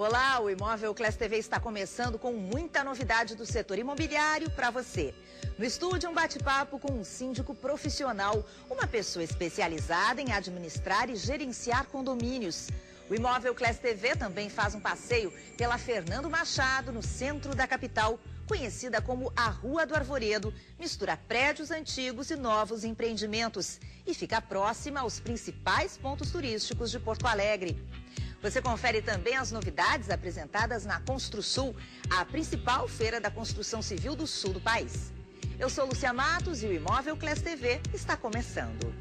Olá, o Imóvel Class TV está começando com muita novidade do setor imobiliário para você. No estúdio, um bate-papo com um síndico profissional, uma pessoa especializada em administrar e gerenciar condomínios. O Imóvel Class TV também faz um passeio pela Fernando Machado, no centro da capital, conhecida como a Rua do Arvoredo, mistura prédios antigos e novos empreendimentos e fica próxima aos principais pontos turísticos de Porto Alegre. Você confere também as novidades apresentadas na Construsul, a principal feira da construção civil do sul do país. Eu sou Lúcia Matos e o Imóvel Class TV está começando.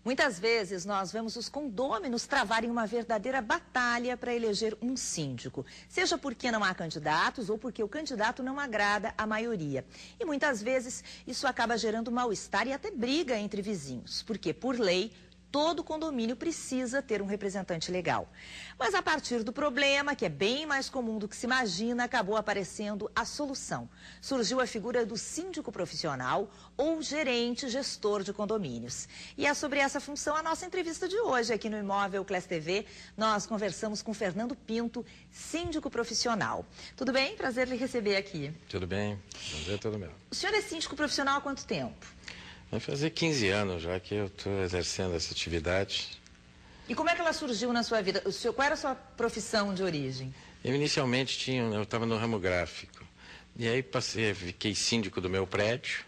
Muitas vezes nós vemos os condôminos travarem uma verdadeira batalha para eleger um síndico, seja porque não há candidatos ou porque o candidato não agrada a maioria. E muitas vezes isso acaba gerando mal-estar e até briga entre vizinhos, porque por lei todo condomínio precisa ter um representante legal. Mas a partir do problema, que é bem mais comum do que se imagina, acabou aparecendo a solução. Surgiu a figura do síndico profissional ou gerente gestor de condomínios. E é sobre essa função a nossa entrevista de hoje aqui no Imóvel Class TV. Nós conversamos com Fernando Pinto, síndico profissional. Tudo bem? Prazer lhe receber aqui. Tudo bem. Prazer é todo meu. O senhor é síndico profissional há quanto tempo? Vai fazer 15 anos já que eu estou exercendo essa atividade. E como é que ela surgiu na sua vida? Qual era a sua profissão de origem? Eu inicialmente eu estava no ramo gráfico. E aí fiquei síndico do meu prédio.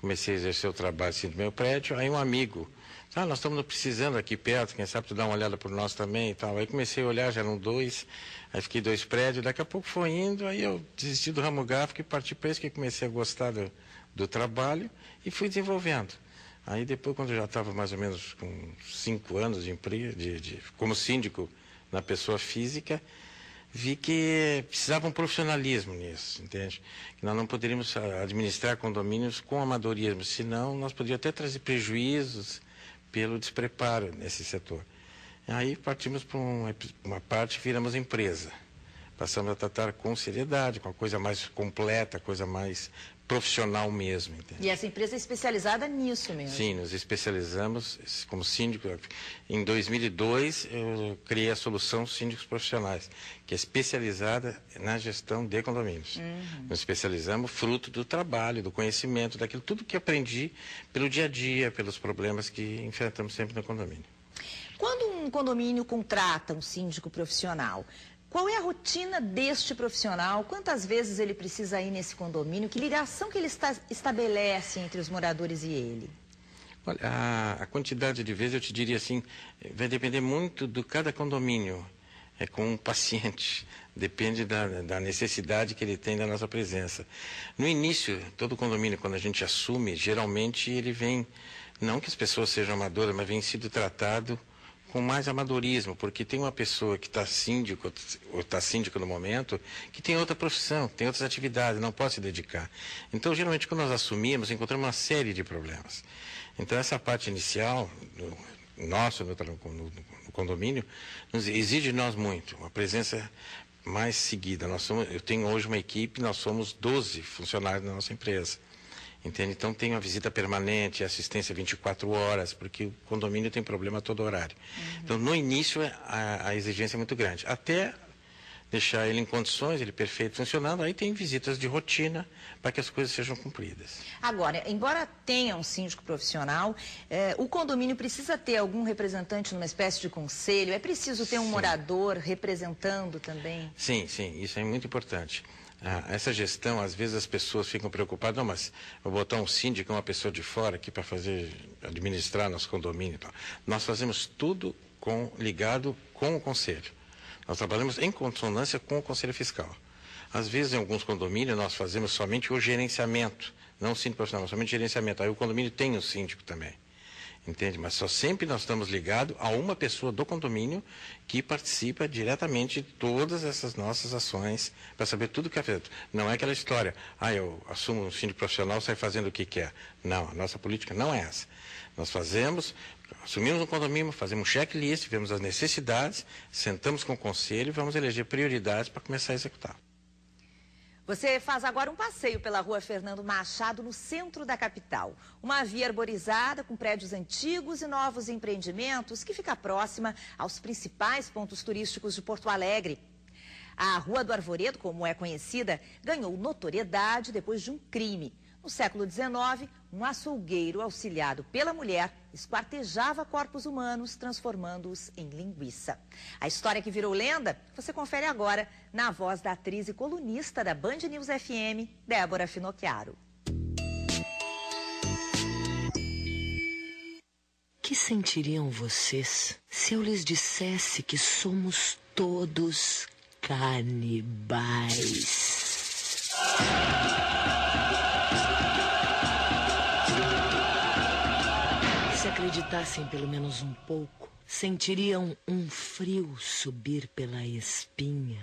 Comecei a exercer o trabalho síndico do meu prédio. Aí um amigo, nós estamos precisando aqui perto, quem sabe tu dá uma olhada por nós também e tal. Aí comecei a olhar, já eram 2, aí fiquei 2 prédios, daqui a pouco foi indo, aí eu desisti do ramo gráfico e parti para isso, que comecei a gostar do trabalho e fui desenvolvendo. Aí depois, quando eu já estava mais ou menos com 5 anos de emprego, como síndico na pessoa física, vi que precisava um profissionalismo nisso, entende? Que nós não poderíamos administrar condomínios com amadorismo, senão nós poderíamos até trazer prejuízos pelo despreparo nesse setor. Aí partimos para uma parte, viramos empresa. Passamos a tratar com seriedade, com a coisa mais completa, a coisa mais profissional mesmo. Entende? E essa empresa é especializada nisso mesmo? Sim, nos especializamos como síndico. Em 2002, eu criei a solução Síndicos Profissionais, que é especializada na gestão de condomínios. Nos especializamos fruto do trabalho, do conhecimento, daquilo tudo que aprendi pelo dia a dia, pelos problemas que enfrentamos sempre no condomínio. Quando um condomínio contrata um síndico profissional, qual é a rotina deste profissional? Quantas vezes ele precisa ir nesse condomínio? Que ligação que ele estabelece entre os moradores e ele? Olha, a quantidade de vezes, eu te diria assim, vai depender muito de cada condomínio. É com um paciente, depende da necessidade que ele tem da nossa presença. No início, todo condomínio, quando a gente assume, geralmente ele vem, não que as pessoas sejam amadoras, mas vem sido tratado com mais amadorismo, porque tem uma pessoa que está síndico, ou está síndico no momento, que tem outra profissão, tem outras atividades, não pode se dedicar. Então, geralmente, quando nós assumimos, encontramos uma série de problemas. Então, essa parte inicial, no condomínio, nos exige de nós muito, uma presença mais seguida. Eu tenho hoje uma equipe, nós somos 12 funcionários da nossa empresa. Entende? Então tem uma visita permanente, assistência 24 horas, porque o condomínio tem problema a todo horário. Então no início a exigência é muito grande. Até deixar ele em condições, ele perfeito funcionando, aí tem visitas de rotina para que as coisas sejam cumpridas. Agora, embora tenha um síndico profissional, o condomínio precisa ter algum representante numa espécie de conselho? É preciso ter um morador representando também? Sim, isso é muito importante. Essa gestão, às vezes as pessoas ficam preocupadas, não, mas vou botar um síndico, uma pessoa de fora aqui para administrar nosso condomínio e tal. Nós fazemos tudo ligado com o conselho. Nós trabalhamos em consonância com o conselho fiscal. Às vezes, em alguns condomínios, nós fazemos somente o gerenciamento, não o síndico profissional, somente o gerenciamento. Aí o condomínio tem um síndico também. Entende? Mas só sempre nós estamos ligados a uma pessoa do condomínio que participa diretamente de todas essas nossas ações para saber tudo o que é feito. Não é aquela história, eu assumo um síndico profissional, sai fazendo o que quer. Não, a nossa política não é essa. Nós assumimos um condomínio, fazemos um checklist, vemos as necessidades, sentamos com o conselho e vamos eleger prioridades para começar a executar. Você faz agora um passeio pela rua Fernando Machado, no centro da capital. Uma via arborizada com prédios antigos e novos empreendimentos que fica próxima aos principais pontos turísticos de Porto Alegre. A Rua do Arvoredo, como é conhecida, ganhou notoriedade depois de um crime. No século XIX, um açougueiro auxiliado pela mulher esquartejava corpos humanos, transformando-os em linguiça. A história que virou lenda, você confere agora na voz da atriz e colunista da Band News FM, Débora Finocchiaro. Que sentiriam vocês se eu lhes dissesse que somos todos canibais? Se acreditassem pelo menos um pouco, sentiriam um frio subir pela espinha.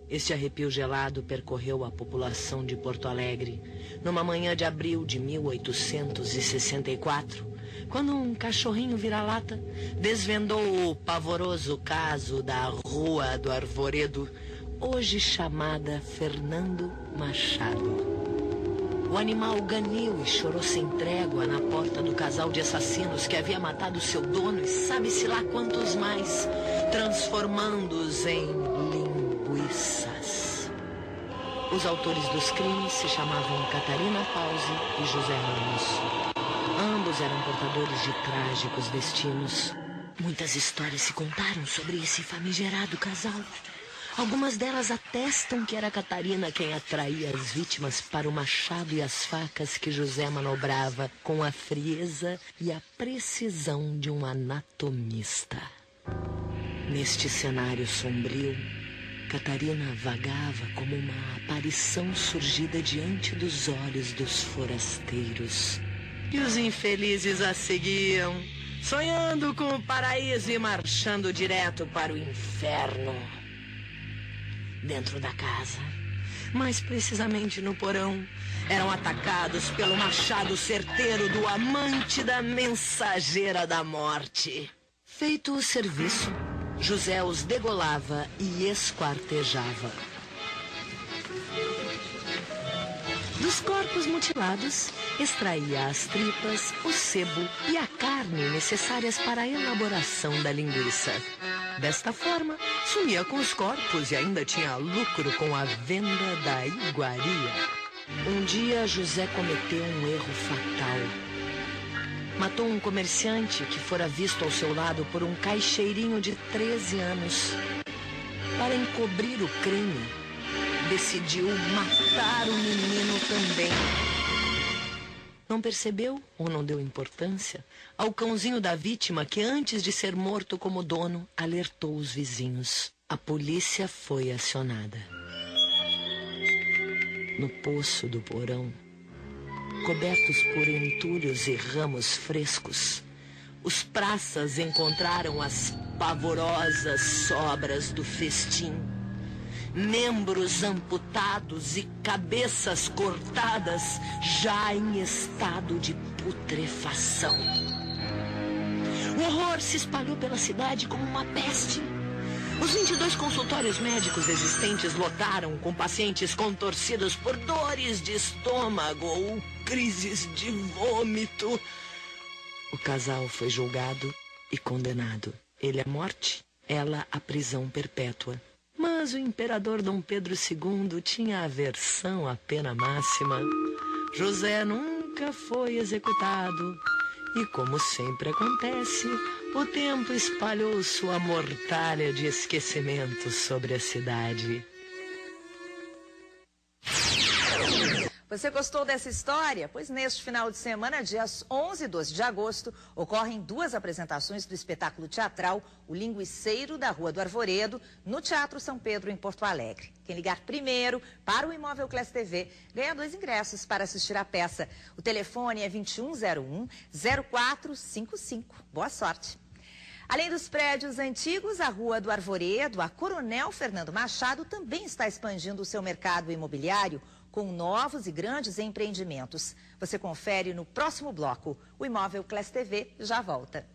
Este arrepio gelado percorreu a população de Porto Alegre numa manhã de abril de 1864, quando um cachorrinho vira-lata desvendou o pavoroso caso da Rua do Arvoredo, hoje chamada Fernando Machado. O animal ganiu e chorou sem trégua na porta do casal de assassinos que havia matado seu dono e sabe-se lá quantos mais, transformando-os em linguiças. Os autores dos crimes se chamavam Catarina Pause e José Ramos. Ambos eram portadores de trágicos destinos. Muitas histórias se contaram sobre esse famigerado casal. Algumas delas atestam que era Catarina quem atraía as vítimas para o machado e as facas que José manobrava com a frieza e a precisão de um anatomista. Neste cenário sombrio, Catarina vagava como uma aparição surgida diante dos olhos dos forasteiros. E os infelizes a seguiam, sonhando com o paraíso e marchando direto para o inferno. Dentro da casa, mais precisamente no porão, eram atacados pelo machado certeiro do amante da mensageira da morte. Feito o serviço, José os degolava e esquartejava. Dos corpos mutilados, extraía as tripas, o sebo e a carne necessárias para a elaboração da linguiça. Desta forma, sumia com os corpos e ainda tinha lucro com a venda da iguaria. Um dia, José cometeu um erro fatal. Matou um comerciante que fora visto ao seu lado por um caixeirinho de 13 anos. Para encobrir o crime, decidiu matar o menino também. Não percebeu, ou não deu importância, ao cãozinho da vítima que, antes de ser morto como dono, alertou os vizinhos. A polícia foi acionada. No poço do porão, cobertos por entulhos e ramos frescos, os praças encontraram as pavorosas sobras do festim. Membros amputados e cabeças cortadas, já em estado de putrefação. O horror se espalhou pela cidade como uma peste. Os 22 consultórios médicos existentes lotaram com pacientes contorcidos por dores de estômago ou crises de vômito. O casal foi julgado e condenado. Ele à morte, ela à prisão perpétua. Mas o imperador Dom Pedro II tinha aversão à pena máxima. José nunca foi executado. E, como sempre acontece, o tempo espalhou sua mortalha de esquecimento sobre a cidade. Você gostou dessa história? Pois neste final de semana, dias 11 e 12 de agosto, ocorrem 2 apresentações do espetáculo teatral O Linguiceiro da Rua do Arvoredo, no Teatro São Pedro, em Porto Alegre. Quem ligar primeiro para o Imóvel Class TV ganha 2 ingressos para assistir a peça. O telefone é 2101-0455. Boa sorte! Além dos prédios antigos, a Rua do Arvoredo, a Coronel Fernando Machado também está expandindo o seu mercado imobiliário com novos e grandes empreendimentos. Você confere no próximo bloco. O Imóvel Class TV já volta.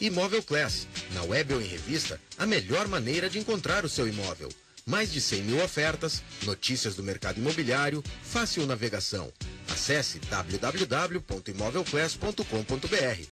Imóvel Class, Na web ou em revista, a melhor maneira de encontrar o seu imóvel. Mais de 100 mil ofertas, notícias do mercado imobiliário, fácil navegação. Acesse www.imovelquest.com.br.